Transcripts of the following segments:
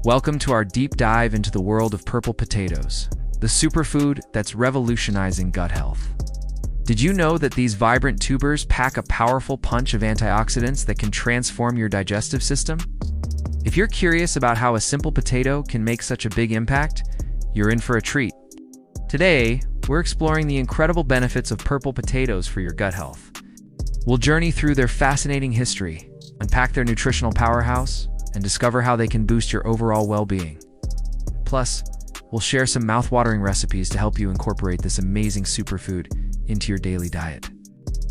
Welcome to our deep dive into the world of purple potatoes, the superfood that's revolutionizing gut health. Did you know that these vibrant tubers pack a powerful punch of antioxidants that can transform your digestive system? If you're curious about how a simple potato can make such a big impact, you're in for a treat. Today, we're exploring the incredible benefits of purple potatoes for your gut health. We'll journey through their fascinating history, unpack their nutritional powerhouse, and discover how they can boost your overall well-being. Plus, we'll share some mouth-watering recipes to help you incorporate this amazing superfood into your daily diet.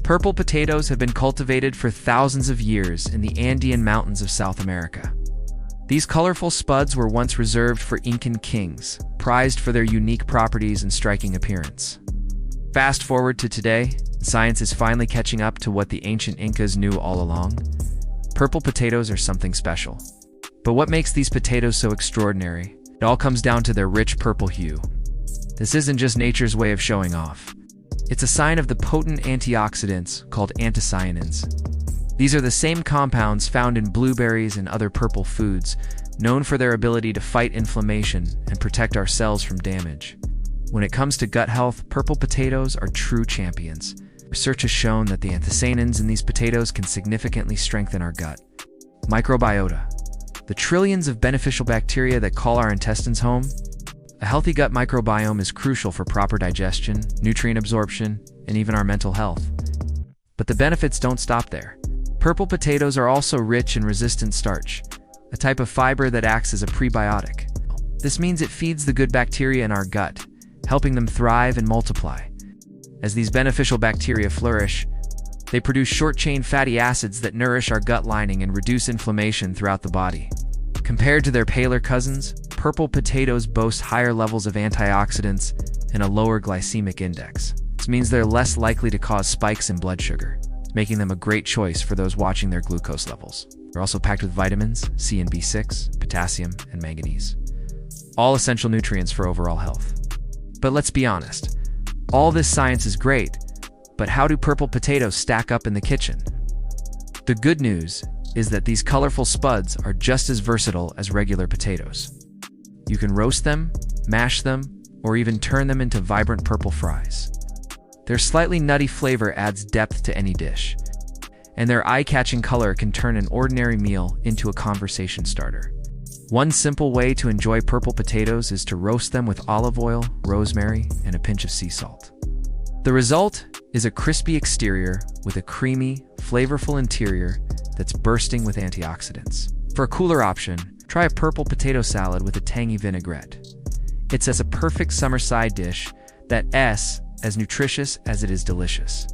Purple potatoes have been cultivated for thousands of years in the Andean mountains of South America. These colorful spuds were once reserved for Incan kings, prized for their unique properties and striking appearance. Fast forward to today, science is finally catching up to what the ancient Incas knew all along. Purple potatoes are something special. But what makes these potatoes so extraordinary? It all comes down to their rich purple hue. This isn't just nature's way of showing off. It's a sign of the potent antioxidants called anthocyanins. These are the same compounds found in blueberries and other purple foods, known for their ability to fight inflammation and protect our cells from damage. When it comes to gut health, purple potatoes are true champions. Research has shown that the anthocyanins in these potatoes can significantly strengthen our gut. Microbiota. The trillions of beneficial bacteria that call our intestines home. A healthy gut microbiome is crucial for proper digestion, nutrient absorption, and even our mental health. But the benefits don't stop there. Purple potatoes are also rich in resistant starch, a type of fiber that acts as a prebiotic. This means it feeds the good bacteria in our gut, helping them thrive and multiply. As these beneficial bacteria flourish, they produce short-chain fatty acids that nourish our gut lining and reduce inflammation throughout the body. Compared to their paler cousins, purple potatoes boast higher levels of antioxidants and a lower glycemic index. This means they're less likely to cause spikes in blood sugar, making them a great choice for those watching their glucose levels. They're also packed with vitamins, C and B6, potassium, and manganese. All essential nutrients for overall health. But let's be honest. All this science is great, but how do purple potatoes stack up in the kitchen? The good news is that these colorful spuds are just as versatile as regular potatoes. You can roast them, mash them, or even turn them into vibrant purple fries. Their slightly nutty flavor adds depth to any dish, and their eye-catching color can turn an ordinary meal into a conversation starter. One simple way to enjoy purple potatoes is to roast them with olive oil, rosemary, and a pinch of sea salt. The result is a crispy exterior with a creamy, flavorful interior that's bursting with antioxidants. For a cooler option, try a purple potato salad with a tangy vinaigrette. It's as a perfect summer side dish that's as nutritious as it is delicious.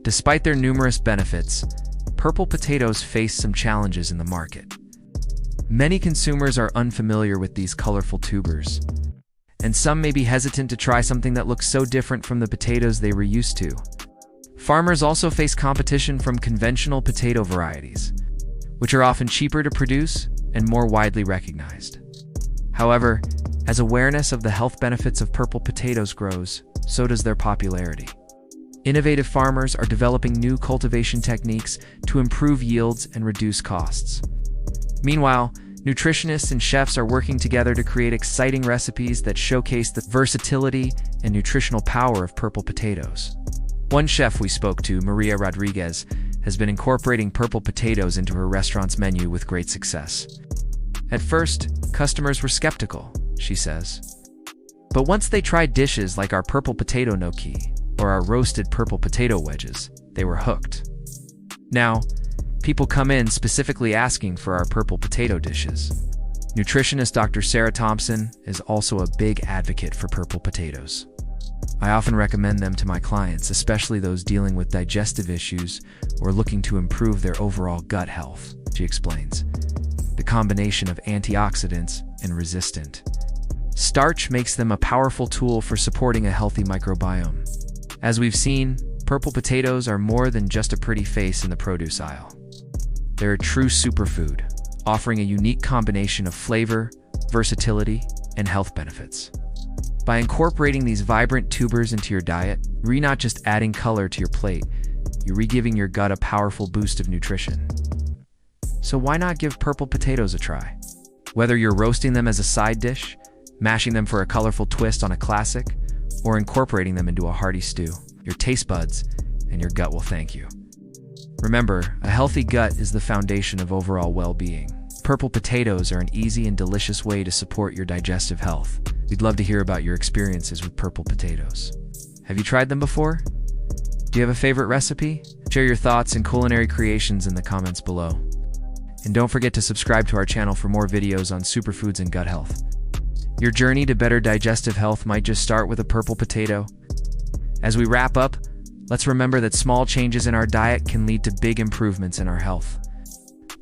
Despite their numerous benefits, purple potatoes face some challenges in the market. Many consumers are unfamiliar with these colorful tubers, and some may be hesitant to try something that looks so different from the potatoes they were used to. Farmers also face competition from conventional potato varieties, which are often cheaper to produce and more widely recognized. However, as awareness of the health benefits of purple potatoes grows, so does their popularity. Innovative farmers are developing new cultivation techniques to improve yields and reduce costs. Meanwhile, nutritionists and chefs are working together to create exciting recipes that showcase the versatility and nutritional power of purple potatoes. One chef we spoke to, Maria Rodriguez, has been incorporating purple potatoes into her restaurant's menu with great success. At first, customers were skeptical, she says. But once they tried dishes like our purple potato gnocchi or our roasted purple potato wedges, they were hooked. Now, people come in specifically asking for our purple potato dishes. Nutritionist Dr. Sarah Thompson is also a big advocate for purple potatoes. I often recommend them to my clients, especially those dealing with digestive issues or looking to improve their overall gut health, she explains. The combination of antioxidants and resistant starch makes them a powerful tool for supporting a healthy microbiome. As we've seen, purple potatoes are more than just a pretty face in the produce aisle. They're a true superfood, offering a unique combination of flavor, versatility, and health benefits. By incorporating these vibrant tubers into your diet, you're not just adding color to your plate, you're giving your gut a powerful boost of nutrition. So why not give purple potatoes a try? Whether you're roasting them as a side dish, mashing them for a colorful twist on a classic, or incorporating them into a hearty stew, your taste buds and your gut will thank you. Remember, a healthy gut is the foundation of overall well-being. Purple potatoes are an easy and delicious way to support your digestive health. We'd love to hear about your experiences with purple potatoes. Have you tried them before? Do you have a favorite recipe? Share your thoughts and culinary creations in the comments below. And don't forget to subscribe to our channel for more videos on superfoods and gut health. Your journey to better digestive health might just start with a purple potato. As we wrap up, let's remember that small changes in our diet can lead to big improvements in our health.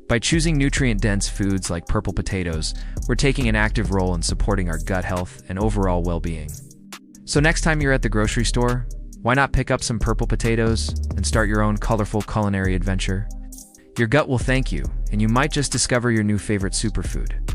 By choosing nutrient-dense foods like purple potatoes, we're taking an active role in supporting our gut health and overall well-being. So next time you're at the grocery store, why not pick up some purple potatoes and start your own colorful culinary adventure? Your gut will thank you, and you might just discover your new favorite superfood.